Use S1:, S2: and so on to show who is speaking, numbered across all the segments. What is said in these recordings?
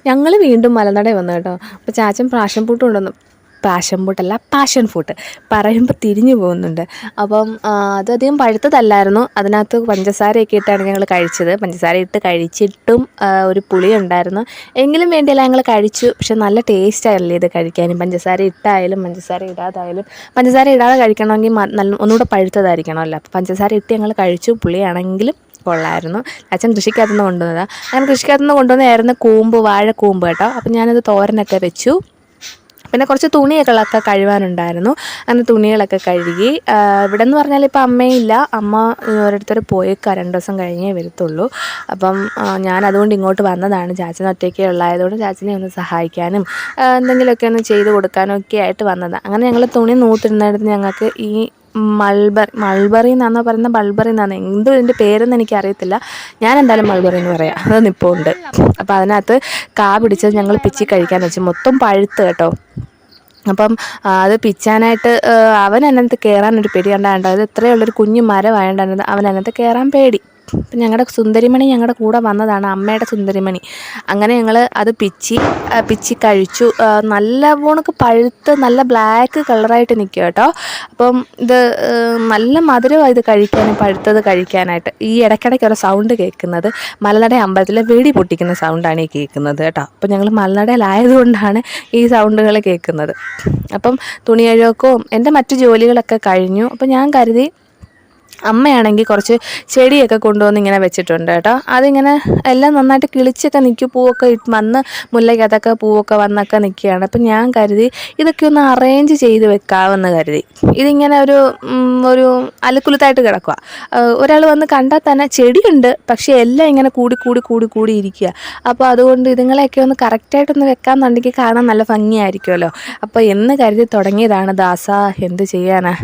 S1: ഞങ്ങൾ വീണ്ടും മലനടയിൽ വന്നു കേട്ടോ. അപ്പോൾ ചാച്ചൻ പാഷൻ ഫ്രൂട്ട് കൊണ്ടുവന്നു. പാഷൻ ഫ്രൂട്ടല്ല, പാഷൻ ഫ്രൂട്ട് പറയുമ്പോൾ തിരിഞ്ഞു പോകുന്നുണ്ട്. അപ്പം അതധികം പഴുത്തതല്ലായിരുന്നു. അതിനകത്ത് പഞ്ചസാരയൊക്കെ ഇട്ടാണ് ഞങ്ങൾ കഴിച്ചത്. പഞ്ചസാര ഇട്ട് കഴിച്ചിട്ടും ഒരു പുളി ഉണ്ടായിരുന്നു. എങ്കിലും വേണ്ടിയല്ല, ഞങ്ങൾ കഴിച്ചു. പക്ഷെ നല്ല ടേസ്റ്റായില്ലേ ഇത് കഴിക്കാനും. പഞ്ചസാര ഇട്ടായാലും പഞ്ചസാര ഇടാതായാലും. പഞ്ചസാര ഇടാതെ കഴിക്കണമെങ്കിൽ നല്ല ഒന്നുകൂടെ പഴുത്തതായിരിക്കണമല്ലോ. അപ്പോൾ പഞ്ചസാര ഇട്ട് ഞങ്ങൾ കഴിച്ചു. പുളിയാണെങ്കിലും കൊള്ളായിരുന്നു. അച്ഛൻ കൃഷിക്കകത്തുനിന്ന് കൊണ്ടുവന്നതാണ്. അങ്ങനെ കൃഷിക്കകത്തുനിന്ന് കൊണ്ടുവന്നതായിരുന്നു കൂമ്പ്, വാഴക്കൂമ്പ് കേട്ടോ. അപ്പം ഞാനത് തോരനൊക്കെ വെച്ചു. പിന്നെ കുറച്ച് തുണികളൊക്കെ കഴുകാനുണ്ടായിരുന്നു. അങ്ങനെ തുണികളൊക്കെ കഴുകി. ഇവിടെ എന്ന് പറഞ്ഞാൽ ഇപ്പോൾ അമ്മയില്ല. അമ്മ ഓരോരുത്തർ പോയേക്കാം, 2 ദിവസം കഴിഞ്ഞേ വരത്തുള്ളൂ. അപ്പം ഞാൻ അതുകൊണ്ട് ഇങ്ങോട്ട് വന്നതാണ്. ചാച്ചൻ ഒറ്റയ്ക്ക് ഉള്ളായതുകൊണ്ട് ചാച്ചനെ ഒന്ന് സഹായിക്കാനും എന്തെങ്കിലുമൊക്കെ ഒന്ന് ചെയ്ത് കൊടുക്കാനും ഒക്കെ ആയിട്ട് വന്നതാണ്. അങ്ങനെ ഞങ്ങൾ തുണി നൂത്തിരുന്നിടത്ത് ഞങ്ങൾക്ക് ഈ മൾബറി എന്നാണോ പറയുന്നത്, ബൾബറി എന്നാണ് എന്തോ ഇതിൻ്റെ പേരെന്ന് എനിക്കറിയത്തില്ല. ഞാൻ എന്തായാലും മൾബറി എന്ന് പറയാം. അത് നിൽപ്പുണ്ട്. അപ്പോൾ അതിനകത്ത് കാ പിടിച്ചത് ഞങ്ങൾ പിച്ചി കഴിക്കാൻ വെച്ചു. മൊത്തം പഴുത്ത് കേട്ടോ. അപ്പം അത് പിച്ചാനായിട്ട് അവൻ അതിനകത്ത് കയറാനൊരു പേടി കണ്ടാണ്ട്. അത് ഇത്രയുള്ളൊരു കുഞ്ഞു മരമായതുകൊണ്ട് അവൻ അതിനകത്ത് കയറാൻ പേടി. അപ്പം ഞങ്ങളുടെ സുന്ദരിമണി ഞങ്ങളുടെ കൂടെ വന്നതാണ്, അമ്മയുടെ സുന്ദരിമണി. അങ്ങനെ ഞങ്ങൾ അത് പിച്ചി കഴിച്ചു. നല്ല പോണക്ക് പഴുത്ത് നല്ല ബ്ലാക്ക് കളറായിട്ട് നിൽക്കുക കേട്ടോ. അപ്പം ഇത് നല്ല മധുരമാണ് ഇത് കഴിക്കാനും, പഴുത്തത് കഴിക്കാനായിട്ട്. ഈ ഇടയ്ക്കിടയ്ക്ക് ഒരു സൗണ്ട് കേൾക്കുന്നത് മലനട അമ്പലത്തിലെ വെടി പൊട്ടിക്കുന്ന സൗണ്ടാണ് ഈ കേൾക്കുന്നത് കേട്ടോ. അപ്പം ഞങ്ങൾ മലനടയിലായതുകൊണ്ടാണ് ഈ സൗണ്ടുകൾ കേൾക്കുന്നത്. അപ്പം തുണി കഴുകലും എൻ്റെ മറ്റു ജോലികളൊക്കെ കഴിഞ്ഞു. അപ്പം ഞാൻ കരുതി അമ്മയാണെങ്കിൽ കുറച്ച് ചെടിയൊക്കെ കൊണ്ടുവന്ന് ഇങ്ങനെ വെച്ചിട്ടുണ്ട് കേട്ടോ. അതിങ്ങനെ എല്ലാം നന്നായിട്ട് കിളിച്ചൊക്കെ നിൽക്കും. പൂവൊക്കെ വന്ന് മുല്ലയ്ക്കകത്തൊക്കെ പൂവൊക്കെ വന്നൊക്കെ നിൽക്കുകയാണ്. അപ്പം ഞാൻ കരുതി ഇതൊക്കെ ഒന്ന് അറേഞ്ച് ചെയ്ത് വെക്കാമെന്ന് കരുതി. ഇതിങ്ങനെ ഒരു അലക്കുലത്തായിട്ട് കിടക്കുക. ഒരാൾ വന്ന് കണ്ടാൽ തന്നെ ചെടിയുണ്ട്, പക്ഷേ എല്ലാം ഇങ്ങനെ കൂടി ഇരിക്കുക. അപ്പോൾ അതുകൊണ്ട് ഇതുങ്ങളെയൊക്കെ ഒന്ന് കറക്റ്റായിട്ടൊന്ന് വെക്കാമെന്നുണ്ടെങ്കിൽ കാണാൻ നല്ല ഭംഗിയായിരിക്കുമല്ലോ. അപ്പോൾ എന്ന് കരുതി തുടങ്ങിയതാണ് ദാസ. എന്ത് ചെയ്യാനാ,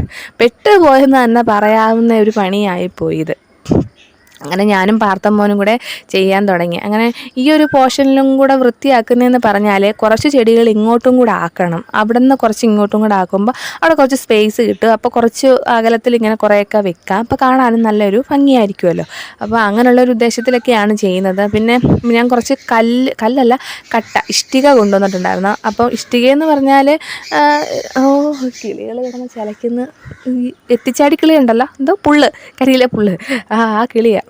S1: പെട്ടുപോയെന്ന് തന്നെ പറയാവുന്ന ഒരു പണിയായിപ്പോയി ഇത്. അങ്ങനെ ഞാനും പാർത്തമ്മോനും കൂടെ ചെയ്യാൻ തുടങ്ങി. അങ്ങനെ ഈ ഒരു പോർഷനിലും കൂടെ വൃത്തിയാക്കുന്നതെന്ന് പറഞ്ഞാൽ കുറച്ച് ചെടികൾ ഇങ്ങോട്ടും കൂടെ ആക്കണം. അവിടെ നിന്ന് കുറച്ച് ഇങ്ങോട്ടും കൂടെ ആക്കുമ്പോൾ അവിടെ കുറച്ച് സ്പേസ് കിട്ടും. അപ്പോൾ കുറച്ച് അകലത്തിൽ ഇങ്ങനെ കുറേയൊക്കെ വെക്കാം. അപ്പോൾ കാണാനും നല്ലൊരു ഭംഗിയായിരിക്കുമല്ലോ. അപ്പോൾ അങ്ങനെയുള്ളൊരു ഉദ്ദേശത്തിലൊക്കെയാണ് ചെയ്യുന്നത്. പിന്നെ ഞാൻ കുറച്ച് ഇഷ്ടിക കൊണ്ടുവന്നിട്ടുണ്ടായിരുന്നു. അപ്പോൾ ഇഷ്ടികയെന്ന് പറഞ്ഞാൽ കിളികൾ കിടന്ന് ചിലയ്ക്കുന്ന ഈ എത്തിച്ചാടി കിളി ഉണ്ടല്ലോ, എന്തോ കരിയിലെ പുല്ല്, ആ കിളിയാണ്.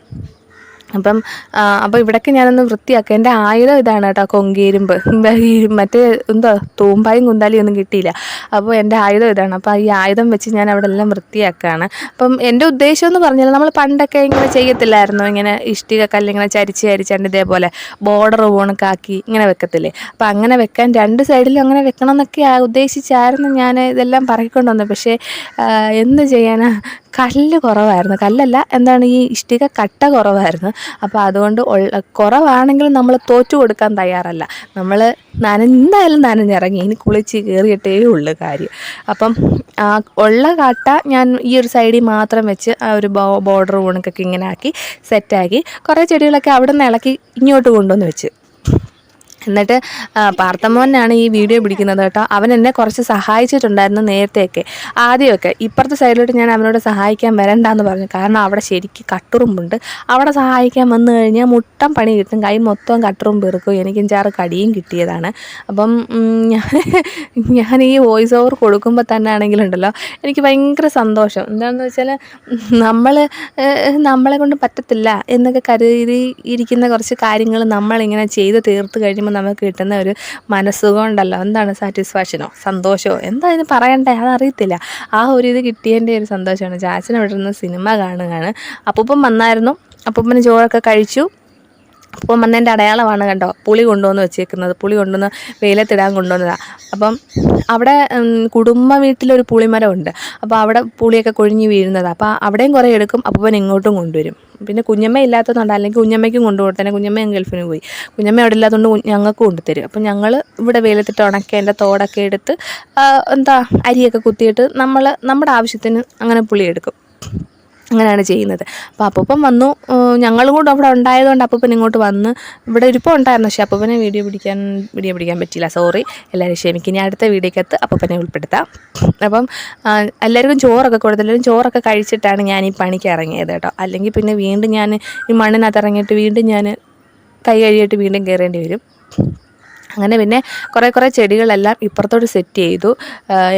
S1: അപ്പോൾ ഇവിടേക്ക് ഞാനൊന്ന് വൃത്തിയാക്കുക. എൻ്റെ ആയുധം ഇതാണ് കേട്ടോ, കൊങ്കീരുമ്പ്. മറ്റേ എന്തോ തൂമ്പായും കുന്താലിയും ഒന്നും കിട്ടിയില്ല. അപ്പോൾ എൻ്റെ ആയുധം ഇതാണ്. അപ്പോൾ ഈ ആയുധം വെച്ച് ഞാൻ അവിടെ എല്ലാം വൃത്തിയാക്കുകയാണ്. അപ്പം എൻ്റെ ഉദ്ദേശം എന്ന് പറഞ്ഞാൽ നമ്മൾ പണ്ടൊക്കെ ഇങ്ങനെ ചെയ്യത്തില്ലായിരുന്നു, ഇങ്ങനെ ഇഷ്ടിക കല്ലിങ്ങനെ ചരിച്ചാണ്ട് ഇതേപോലെ ബോർഡർ പോണക്കാക്കി ഇങ്ങനെ വെക്കത്തില്ലേ. അപ്പോൾ അങ്ങനെ വെക്കാൻ 2 സൈഡിലും അങ്ങനെ വെക്കണം എന്നൊക്കെ ഉദ്ദേശിച്ചായിരുന്നു ഞാൻ ഇതെല്ലാം പറയിക്കൊണ്ട് വന്നത്. പക്ഷേ എന്ത് ചെയ്യാനാ, കല്ല് കുറവായിരുന്നു. കല്ലല്ല, എന്താണ് ഈ ഇഷ്ടിക കട്ട കുറവായിരുന്നു. അപ്പോൾ അതുകൊണ്ട് കുറവാണെങ്കിലും നമ്മൾ തോറ്റു കൊടുക്കാൻ തയ്യാറല്ല. നമ്മൾ എന്തായാലും നനഞ്ഞിറങ്ങി, ഇനി കുളിച്ച് കയറിയിട്ടേ ഉള്ളൂ കാര്യം. അപ്പം ഉള്ള കട്ട ഞാൻ ഈ ഒരു സൈഡിൽ മാത്രം വെച്ച് ആ ഒരു ബോർഡർ കണക്കൊക്കെ ഇങ്ങനെ ആക്കി സെറ്റാക്കി. കുറേ ചെടികളൊക്കെ അവിടെ നിന്ന് ഇളക്കി ഇങ്ങോട്ട് കൊണ്ടുവന്ന് വെച്ച്. എന്നിട്ട് പാർത്തമ്മോനാണ് ഈ വീഡിയോ പിടിക്കുന്നത് കേട്ടോ. അവൻ എന്നെ കുറച്ച് സഹായിച്ചിട്ടുണ്ടായിരുന്നു നേരത്തെയൊക്കെ. ആദ്യമൊക്കെ ഇപ്പുറത്തെ സൈഡിലോട്ട് ഞാൻ അവനോട് സഹായിക്കാൻ വരണ്ടെന്ന് പറഞ്ഞു. കാരണം അവിടെ ശരിക്കും കട്ടുറുമ്പുണ്ട്. അവിടെ സഹായിക്കാൻ വന്നു കഴിഞ്ഞാൽ മുട്ടം പണി കിട്ടും. കൈ മൊത്തം കട്ടുറുമ്പ് ഇറുക്കും. എനിക്കും 5-6 കടിയും കിട്ടിയതാണ്. അപ്പം ഞാൻ ഈ വോയിസ് ഓവർ കൊടുക്കുമ്പോൾ തന്നെ ആണെങ്കിലുണ്ടല്ലോ, എനിക്ക് ഭയങ്കര സന്തോഷം. എന്താണെന്ന് വെച്ചാൽ നമ്മളെ കൊണ്ട് പറ്റത്തില്ല എന്നൊക്കെ കരുതി ഇരിക്കുന്ന കുറച്ച് കാര്യങ്ങൾ നമ്മളിങ്ങനെ ചെയ്ത് തീർത്ത് കഴിയുമ്പോൾ നമുക്ക് കിട്ടുന്ന ഒരു മനസ്സുഖം ഉണ്ടല്ലോ, എന്താണ് സാറ്റിസ്ഫാക്ഷനോ സന്തോഷമോ എന്താ ഇതിന് പറയണ്ടേ, അതറിയത്തില്ല. ആ ഒരു ഇത് കിട്ടിയതിൻ്റെ ഒരു സന്തോഷമാണ്. ചാച്ചൻ അവിടെ നിന്ന് സിനിമ കാണുകയാണ്. അപ്പൂപ്പൻ വന്നായിരുന്നു. അപ്പൂപ്പന് ചോറൊക്കെ കഴിച്ചു. അപ്പം വന്നതിൻ്റെ അടയാളമാണ് കണ്ടോ പുളി കൊണ്ടുവന്ന് വെച്ചേക്കുന്നത്. പുളി കൊണ്ടുവന്ന് വെയിലത്തിടാൻ കൊണ്ടുവന്നതാണ്. അപ്പം അവിടെ കുടുംബ വീട്ടിലൊരു പുളിമരമുണ്ട്. അപ്പോൾ അവിടെ പുളിയൊക്കെ കൊഴിഞ്ഞ് വീഴുന്നതാണ്. അപ്പോൾ അവിടെയും കുറേ എടുക്കും, അപ്പൂപ്പൻ ഇങ്ങോട്ടും കൊണ്ടുവരും. പിന്നെ കുഞ്ഞമ്മ ഇല്ലാത്തതുകൊണ്ട്, അല്ലെങ്കിൽ കുഞ്ഞമ്മയ്ക്കും കൊണ്ടുപോകട്ടെ. കുഞ്ഞമ്മ ഗൾഫിന് പോയി, കുഞ്ഞമ്മ അവിടെ ഇല്ലാത്തതുകൊണ്ട് ഞങ്ങൾക്ക് കൊണ്ടുതരും. അപ്പം ഞങ്ങൾ ഇവിടെ വെയിലത്തിട്ട് ഉണക്കി അതിൻ്റെ തോടൊക്കെ എടുത്ത് അരിയൊക്കെ കുത്തിയിട്ട് നമ്മുടെ ആവശ്യത്തിന് അങ്ങനെ പുളി എടുക്കും. അങ്ങനെയാണ് ചെയ്യുന്നത്. അപ്പോൾ അപ്പൂപ്പൻ വന്നു. ഞങ്ങളും കൂടെ അവിടെ ഉണ്ടായതുകൊണ്ട് അപ്പൂപ്പൻ ഇങ്ങോട്ട് വന്ന് ഇവിടെ ഇരിപ്പം ഉണ്ടായിരുന്നു. പക്ഷേ അപ്പൂപ്പനെ വീഡിയോ പിടിക്കാൻ പറ്റിയില്ല. സോറി, എല്ലാവരും ക്ഷമിക്കും. ഇനി അടുത്ത വീഡിയോക്കകത്ത് അപ്പൂപ്പനെ ഉൾപ്പെടുത്താം. അപ്പം എല്ലാവർക്കും ചോറൊക്കെ കൊടുത്തു. എല്ലാവരും ചോറൊക്കെ കഴിച്ചിട്ടാണ് ഞാൻ ഈ പണിക്ക് ഇറങ്ങിയത് കേട്ടോ. അല്ലെങ്കിൽ പിന്നെ വീണ്ടും ഞാൻ ഈ മണ്ണിനകത്ത് ഇറങ്ങിയിട്ട് വീണ്ടും ഞാൻ കൈ കഴുകിയിട്ട് വീണ്ടും കയറേണ്ടി വരും. അങ്ങനെ പിന്നെ കുറേ ചെടികളെല്ലാം ഇപ്പുറത്തോട്ട് സെറ്റ് ചെയ്തു.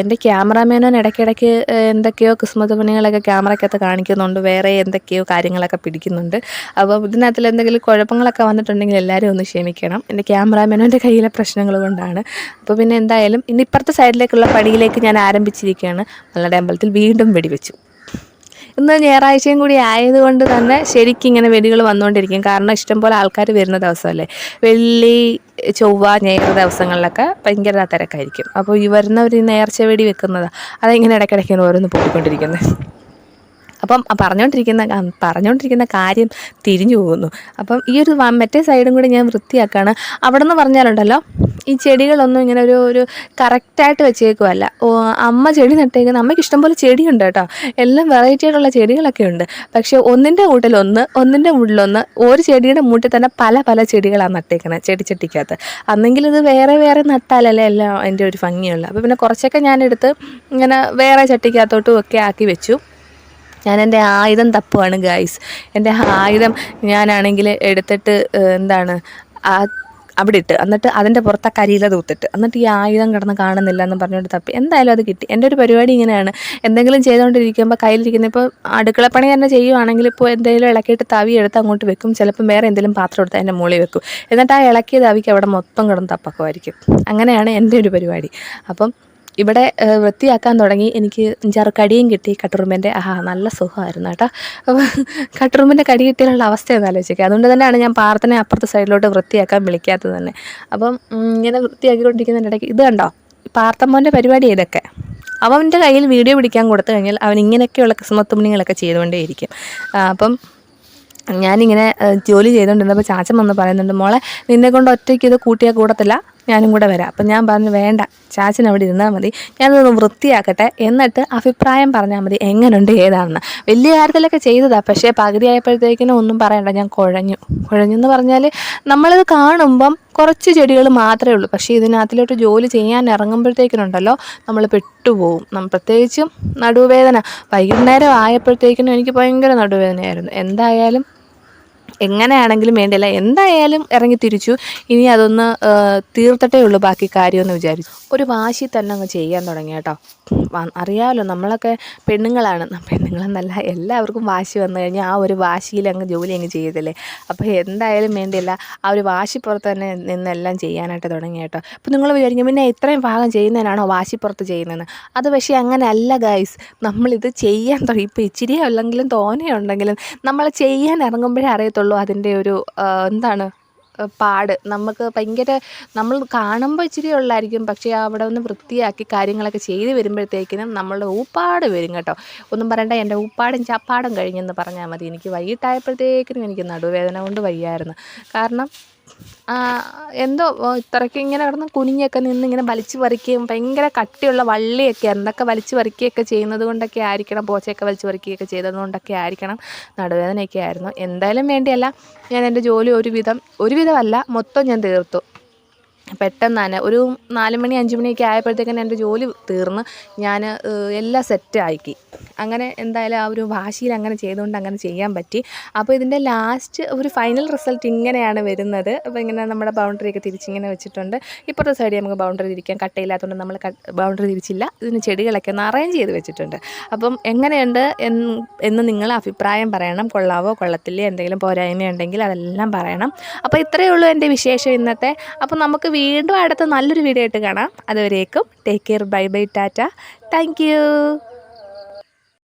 S1: എൻ്റെ ക്യാമറാമാനോൻ ഇടയ്ക്കിടയ്ക്ക് എന്തൊക്കെയോ കുസുമത്ത് പണികളൊക്കെ ക്യാമറയ്ക്കകത്ത് കാണിക്കുന്നുണ്ട്, വേറെ എന്തൊക്കെയോ കാര്യങ്ങളൊക്കെ പിടിക്കുന്നുണ്ട്. അപ്പം ഇതിനകത്തിൽ എന്തെങ്കിലും കുഴപ്പങ്ങളൊക്കെ വന്നിട്ടുണ്ടെങ്കിൽ എല്ലാവരും ഒന്ന് ക്ഷമിക്കണം. എൻ്റെ ക്യാമറാമാനോൻ്റെ കയ്യിലെ പ്രശ്നങ്ങൾ കൊണ്ടാണ്. അപ്പോൾ പിന്നെ എന്തായാലും ഇനി ഇപ്പുറത്തെ സൈഡിലേക്കുള്ള പണിയിലേക്ക് ഞാൻ ആരംഭിച്ചിരിക്കുകയാണ്. മലയുടെ അമ്പലത്തിൽ വീണ്ടും വെടിവെച്ചു. ഇന്ന് ഞായറാഴ്ചയും കൂടി ആയതുകൊണ്ട് തന്നെ ശരിക്കും ഇങ്ങനെ വെടികൾ വന്നുകൊണ്ടിരിക്കും. കാരണം ഇഷ്ടംപോലെ ആൾക്കാർ വരുന്ന ദിവസമല്ലേ. വെള്ളി, ചൊവ്വ, ഞായർ ദിവസങ്ങളിലൊക്കെ ഭയങ്കര തിരക്കായിരിക്കും. അപ്പോൾ ഈ വരുന്നവർ നേർച്ച വെടി വെക്കുന്നതാണ്. അതിങ്ങനെ ഇടയ്ക്കിടയ്ക്കാണ് ഓരോന്ന് പോയിക്കൊണ്ടിരിക്കുന്നത്. അപ്പം പറഞ്ഞുകൊണ്ടിരിക്കുന്ന കാര്യം തിരിഞ്ഞു പോകുന്നു. അപ്പം ഈ ഒരു മറ്റേ സൈഡും കൂടി ഞാൻ വൃത്തിയാക്കുകയാണ്. അവിടെ നിന്ന് പറഞ്ഞാലുണ്ടല്ലോ, ഈ ചെടികളൊന്നും ഇങ്ങനെ ഒരു കറക്റ്റായിട്ട് വെച്ചേക്കുമല്ല. അമ്മ ചെടി നട്ടേക്കുന്നത്, അമ്മയ്ക്ക് ഇഷ്ടംപോലെ ചെടിയുണ്ട് കേട്ടോ. എല്ലാം വെറൈറ്റി ആയിട്ടുള്ള ചെടികളൊക്കെ ഉണ്ട്. പക്ഷേ ഒന്നിൻ്റെ മുകളിലൊന്ന് ഒരു ചെടിയുടെ മൂട്ടിൽ തന്നെ പല ചെടികളാണ് നട്ടേക്കുന്നത് ചെടിച്ചട്ടിക്കകത്ത്. അന്നെങ്കിൽ ഇത് വേറെ നട്ടാലല്ലേ എല്ലാം അതിൻ്റെ ഒരു ഭംഗിയുള്ളൂ. അപ്പോൾ പിന്നെ കുറച്ചൊക്കെ ഞാനെടുത്ത് ഇങ്ങനെ വേറെ ചട്ടിക്കകത്തോട്ടും ഒക്കെ ആക്കി വെച്ചു. ഞാൻ എൻ്റെ ആയുധം തപ്പുവാണ് ഗായ്സ്. എൻ്റെ ആയുധം ഞാനാണെങ്കിൽ എടുത്തിട്ട് അവിടെ ഇട്ട്, എന്നിട്ട് അതിൻ്റെ പുറത്തെ കരിയില തൂത്തിട്ട്, എന്നിട്ട് ഈ ആയുധം കിടന്ന് കാണുന്നില്ല എന്ന് പറഞ്ഞുകൊണ്ട് തപ്പി. എന്തായാലും അത് കിട്ടി. എൻ്റെ ഒരു പരിപാടി ഇങ്ങനെയാണ്, എന്തെങ്കിലും ചെയ്തുകൊണ്ടിരിക്കുമ്പോൾ കയ്യിലിരിക്കുന്ന, ഇപ്പോൾ അടുക്കളപ്പണി തന്നെ ചെയ്യുവാണെങ്കിൽ ഇപ്പോൾ എന്തെങ്കിലും ഇളക്കിയിട്ട് തവി എടുത്ത് അങ്ങോട്ട് വെക്കും. ചിലപ്പം വേറെ എന്തെങ്കിലും പാത്രം എടുത്ത് അതിൻ്റെ മുകളിൽ വെക്കും. എന്നിട്ട് ആ ഇളക്കിയ തവിക്ക് അവിടെ മൊത്തം കിടന്ന് തപ്പക്കമായിരിക്കും. അങ്ങനെയാണ് എൻ്റെ ഒരു പരിപാടി. അപ്പം ഇവിടെ വൃത്തിയാക്കാൻ തുടങ്ങി. എനിക്ക് 5-6 കടിയും കിട്ടി കട്ടുറുമ്പിൻ്റെ. നല്ല സുഖമായിരുന്നു കേട്ടോ. അപ്പോൾ കട്ടുറുമ്പിൻ്റെ കടി കിട്ടിയാലുള്ള അവസ്ഥയൊന്നും ആലോചിക്കുക. അതുകൊണ്ട് തന്നെയാണ് ഞാൻ പാർത്തിനെ അപ്പുറത്തെ സൈഡിലോട്ട് വൃത്തിയാക്കാൻ വിളിക്കാത്തത് തന്നെ. അപ്പം ഇങ്ങനെ വൃത്തിയാക്കിക്കൊണ്ടിരിക്കുന്നതിൻ്റെ ഇടയ്ക്ക് ഇത് കണ്ടോ, പാർത്തമ്മോൻ്റെ പരിപാടി ഇതൊക്കെ. അവൻ്റെ കയ്യിൽ വീഡിയോ പിടിക്കാൻ കൊടുത്തു കഴിഞ്ഞാൽ അവൻ ഇങ്ങനെയൊക്കെയുള്ള കിസ്മത്തുമണികളൊക്കെ ചെയ്തുകൊണ്ടേയിരിക്കും. അപ്പം ഞാനിങ്ങനെ ജോലി ചെയ്തുകൊണ്ടിരുന്നപ്പോൾ ചാച്ചൻ വന്ന് പറയുന്നുണ്ട്, മോളെ നിന്നെ കൊണ്ട് ഒറ്റയ്ക്ക് ഇത് കൂട്ടിയാൽ കൂടത്തില്ല, ഞാനും കൂടെ വരാം. അപ്പം ഞാൻ പറഞ്ഞു, വേണ്ട, ചാച്ചൻ അവിടെ ഇരുന്നാൽ മതി, ഞാനതൊന്ന് വൃത്തിയാക്കട്ടെ, എന്നിട്ട് അഭിപ്രായം പറഞ്ഞാൽ മതി എങ്ങനെയുണ്ട് ഏതാണെന്ന്. വലിയ കാര്യത്തിലൊക്കെ ചെയ്തതാണ്, പക്ഷേ പകുതിയായപ്പോഴത്തേക്കിനും ഒന്നും പറയണ്ട, ഞാൻ കുഴഞ്ഞെന്ന് പറഞ്ഞാൽ നമ്മളിത് കാണുമ്പം കുറച്ച് ചെടികൾ മാത്രമേ ഉള്ളൂ. പക്ഷേ ഇതിനകത്തിലോട്ട് ജോലി ചെയ്യാൻ ഇറങ്ങുമ്പോഴത്തേക്കിനുണ്ടല്ലോ നമ്മൾ പെട്ടുപോകും. പ്രത്യേകിച്ചും നടുവേദന. വൈകുന്നേരം ആയപ്പോഴത്തേക്കിനും എനിക്ക് ഭയങ്കര നടുവേദനയായിരുന്നു. എന്തായാലും എങ്ങനെയാണെങ്കിലും വേണ്ടില്ല, എന്തായാലും ഇറങ്ങി തിരിച്ചു. ഇനി അതൊന്ന് തീർത്തിട്ടേ ഉള്ളൂ ബാക്കി കാര്യമെന്ന് വിചാരിച്ചു. ഒരു വാശി തന്നെ അങ്ങ് ചെയ്യാൻ തുടങ്ങി കേട്ടോ. അറിയാമല്ലോ, നമ്മളൊക്കെ പെണ്ണുങ്ങളെന്നല്ല, എല്ലാവർക്കും വാശി വന്നു കഴിഞ്ഞാൽ ആ ഒരു വാശിയിൽ അങ്ങ് ജോലി അങ്ങ് ചെയ്യത്തില്ലേ. അപ്പോൾ എന്തായാലും വേണ്ടിയില്ല, ആ ഒരു വാശിപ്പുറത്ത് തന്നെ നിന്നെല്ലാം ചെയ്യാനായിട്ട് തുടങ്ങി കേട്ടോ. അപ്പോൾ നിങ്ങൾ വിചാരിക്കും, പിന്നെ ഇത്രയും ഭാഗം ചെയ്യുന്നതിനാണോ വാശിപ്പുറത്ത് ചെയ്യുന്നതെന്ന്. അത് പക്ഷേ അങ്ങനെ അല്ല ഗൈസ്. നമ്മളിത് ചെയ്യാൻ തുടങ്ങി, ഇപ്പോൾ ഇച്ചിരിയോ അല്ലെങ്കിലും തോനെയുണ്ടെങ്കിലും നമ്മൾ ചെയ്യാൻ ഇറങ്ങുമ്പോഴേ അറിയത്തുള്ളൂ അതിൻ്റെ ഒരു പാട്. നമുക്ക് ഭയങ്കര, നമ്മൾ കാണുമ്പോൾ ഇച്ചിരി ഉള്ളായിരിക്കും, പക്ഷേ അവിടെ ഒന്ന് വൃത്തിയാക്കി കാര്യങ്ങളൊക്കെ ചെയ്ത് വരുമ്പോഴത്തേക്കിനും നമ്മളുടെ ഊപ്പാട് വരും കേട്ടോ. ഒന്നും പറയണ്ട, എൻ്റെ ഊപ്പാടും ചപ്പാടും കഴിഞ്ഞെന്ന് പറഞ്ഞാൽ മതി. എനിക്ക് വൈകിട്ടായപ്പോഴത്തേക്കിനും എനിക്ക് നടുവേദന കൊണ്ട് വയ്യായിരുന്നു. കാരണം എന്തോ ഇത്രയ്ക്ക് ഇങ്ങനെ കിടന്ന് കുനിഞ്ഞൊക്കെ നിന്ന് ഇങ്ങനെ വലിച്ചു പറിക്കുകയും ഭയങ്കര കട്ടിയുള്ള വള്ളിയൊക്കെ എന്തൊക്കെ വലിച്ചു പറിക്കുകയൊക്കെ ചെയ്യുന്നത് കൊണ്ടൊക്കെ ആയിരിക്കണം, പോച്ചയൊക്കെ വലിച്ചു പറിക്കുകയൊക്കെ ചെയ്തത് കൊണ്ടൊക്കെ ആയിരിക്കണം നടുവേദനയൊക്കെ ആയിരുന്നു. എന്തായാലും വേണ്ടിയല്ല, ഞാൻ എൻ്റെ ജോലി ഒരുവിധമല്ല മൊത്തം ഞാൻ തീർത്തു. പെട്ടെന്ന് തന്നെ ഒരു 4 മണി 5 മണിയൊക്കെ ആയപ്പോഴത്തേക്കും എൻ്റെ ജോലി തീർന്ന് ഞാൻ എല്ലാം സെറ്റാക്കി. അങ്ങനെ എന്തായാലും ആ ഒരു വാശിയിൽ അങ്ങനെ ചെയ്തുകൊണ്ട് അങ്ങനെ ചെയ്യാൻ പറ്റി. അപ്പോൾ ഇതിൻ്റെ ലാസ്റ്റ് ഒരു ഫൈനൽ റിസൾട്ട് ഇങ്ങനെയാണ് വരുന്നത്. അപ്പോൾ ഇങ്ങനെ നമ്മുടെ ബൗണ്ടറിയൊക്കെ തിരിച്ചിങ്ങനെ വെച്ചിട്ടുണ്ട്. ഇപ്പുറത്തെ സൈഡിൽ നമുക്ക് ബൗണ്ടറി തിരിക്കാൻ കട്ടയില്ലാത്തതുകൊണ്ട് നമ്മൾ ബൗണ്ടറി തിരിച്ചില്ല. ഇതിന് ചെടികളൊക്കെ ഒന്ന് അറേഞ്ച് ചെയ്ത് വെച്ചിട്ടുണ്ട്. അപ്പം എങ്ങനെയുണ്ട് എന്ന് നിങ്ങൾ അഭിപ്രായം പറയണം. കൊള്ളാവോ കൊള്ളത്തില്ലേ, എന്തെങ്കിലും പോരായ്മയുണ്ടെങ്കിൽ അതെല്ലാം പറയണം. അപ്പോൾ ഇത്രയേ ഉള്ളൂ എൻ്റെ വിശേഷം ഇന്നത്തെ. അപ്പോൾ നമുക്ക് വീണ്ടും അടുത്ത നല്ലൊരു വീഡിയോ ആയിട്ട് കാണാം. അതുവരേക്കും take care, bye bye, Tata, thank you.